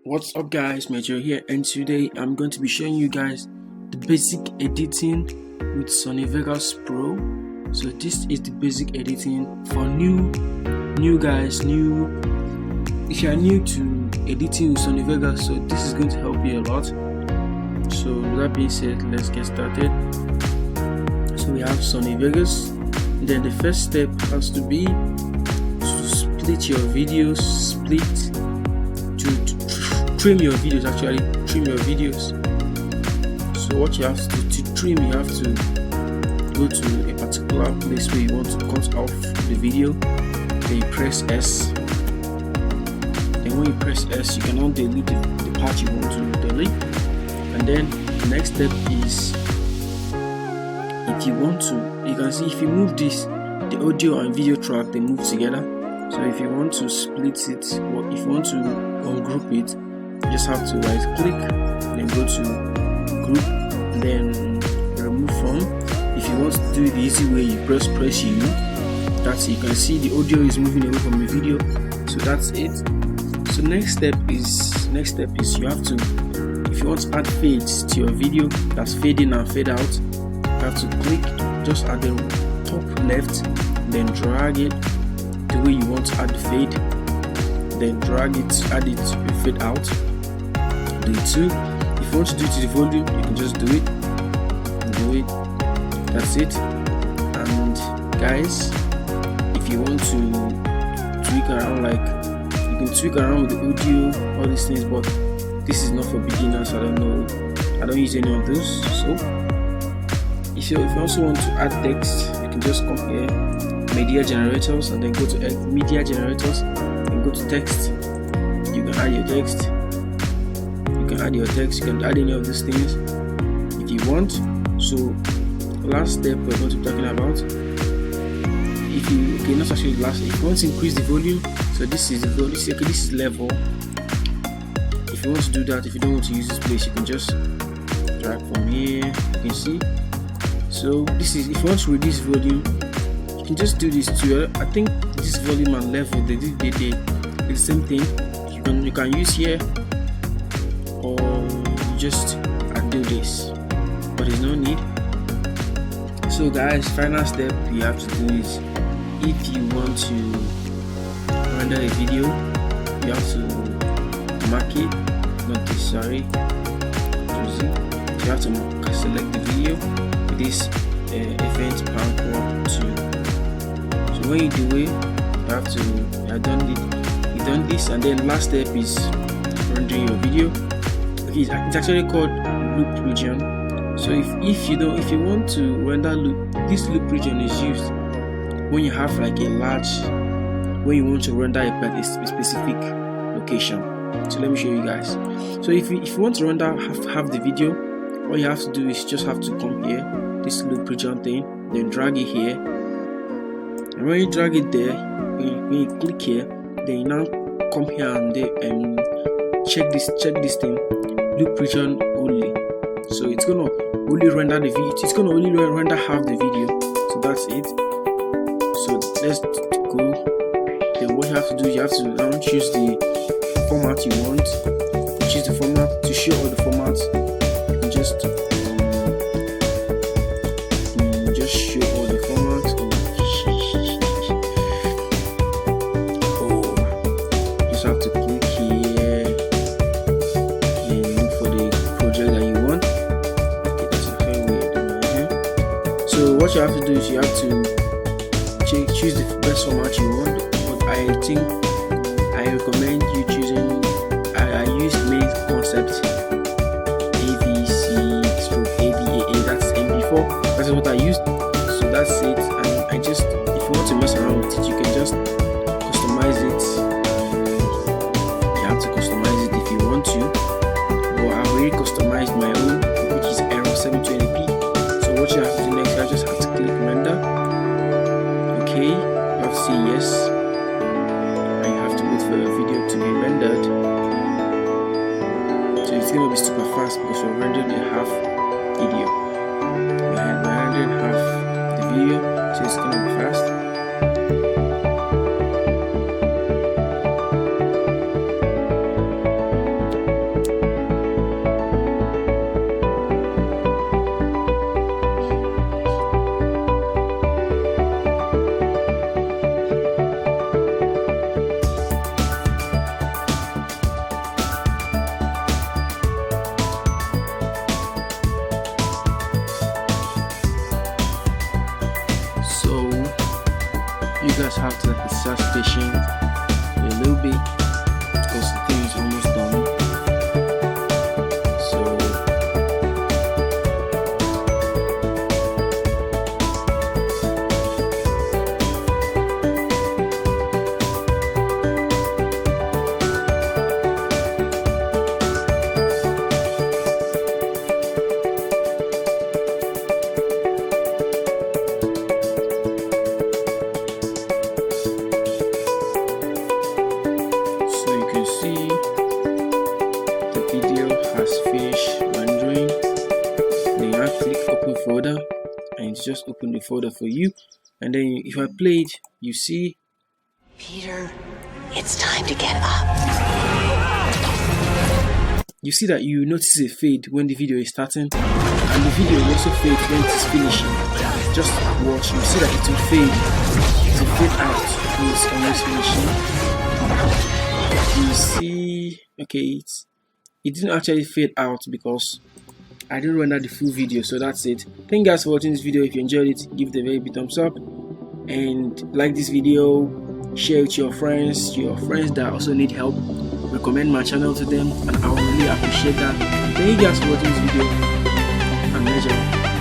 What's up guys, Major here, and today I'm going to be showing you guys the basic editing with Sony Vegas Pro. So this is the basic editing for new guys, if you are new to editing with Sony Vegas, so this is going to help you a lot. So with that being said, let's get started. So we have Sony Vegas, then the first step has to be to split your videos, trim your videos, trim your videos. So what you have to do to trim, you have to go to a particular place where you want to cut off the video, then you press S. Then when you press S, you can now delete the part you want to delete. And then the next step is, if you want to, you can see if you move this, the audio and video track, they move together. So if you want to split it, or if you want to ungroup it, you just have to right click, then go to group, then remove from. If you want to do it the easy way, you press U. That's it. You can see the audio is moving away from the video. So that's it. So next step is you have to, if you want to add fades to your video, that's fade in and fade out, you have to click just at the top left, then drag it the way you want to add the fade, then drag it, add it to fade out. Do it too. If you want to do it to the volume, you can just do it. That's it. And guys, if you want to tweak around, like you can tweak around with the audio, all these things, but this is not for beginners. I don't use any of those. So if you also want to add text, you can just come here, media generators, and then go to media generators and go to text. You can add your text. You can add any of these things if you want. So last step we're going to be talking about, if you want to increase the volume, so this is the volume, this is level. If you want to do that, if you don't want to use this place, you can just drag from here, you can see. So this is, if you want to reduce volume, you can just do this too. I think this volume and level, they the same thing. You can use here, or you just do this, but there's no need. So guys, final step you have to do is, if you want to render a video, you have to mark it, not this, sorry, you have to select the video with this event power 2. So when you do it, you have to, you've done this, and then last step is rendering your video. Okay, it's actually called loop region. So if you want to render loop, this loop region is used when you have like when you want to render a specific location. So let me show you guys. So if you want to render half the video, all you have to do is just have to come here, this loop region thing, then drag it here. And when you drag it there, when you click here, then you now come here and check this thing, loop region only. So it's gonna only render the video. It's gonna only render half the video. So that's it. So let's go. Then what you have to do, you have to now choose the format you want. You choose the format to show all the formats. You can just show all the formats. Oh, just have to click here and look for the project that you want. So what you have to do is you have to choose the best format you want, but I recommend you choosing, I use main concept AVC/AVAA, that's MP4, that's what I used. So that's it. And if you want to mess around with it, you can just customize it. You have to customize it if you want to, but I've already customized my own, which is Aero 720p. So what you have to do next, I just have to click render. Okay, you have to say yes, and you have to wait for the video to be rendered. So it's gonna be super fast because we're rendering a half video. video, so it's gonna be fast. So you guys have to like start patient a little bit because the thing is almost done. So you can see the video has finished rendering. Then you have to click open folder and it's just open the folder for you. And then if I play it, you see Peter, it's time to get up. You see that you notice a fade when the video is starting, and the video will also fade when it is finishing. Just watch, you see that it will fade out when it's almost finishing. You see, okay, it didn't actually fade out because I didn't render the full video. So that's it. Thank you guys for watching this video. If you enjoyed it, give it a very big thumbs up and like this video. Share it with your friends that also need help. Recommend my channel to them, and I will really appreciate that. Thank you guys for watching this video, and measure.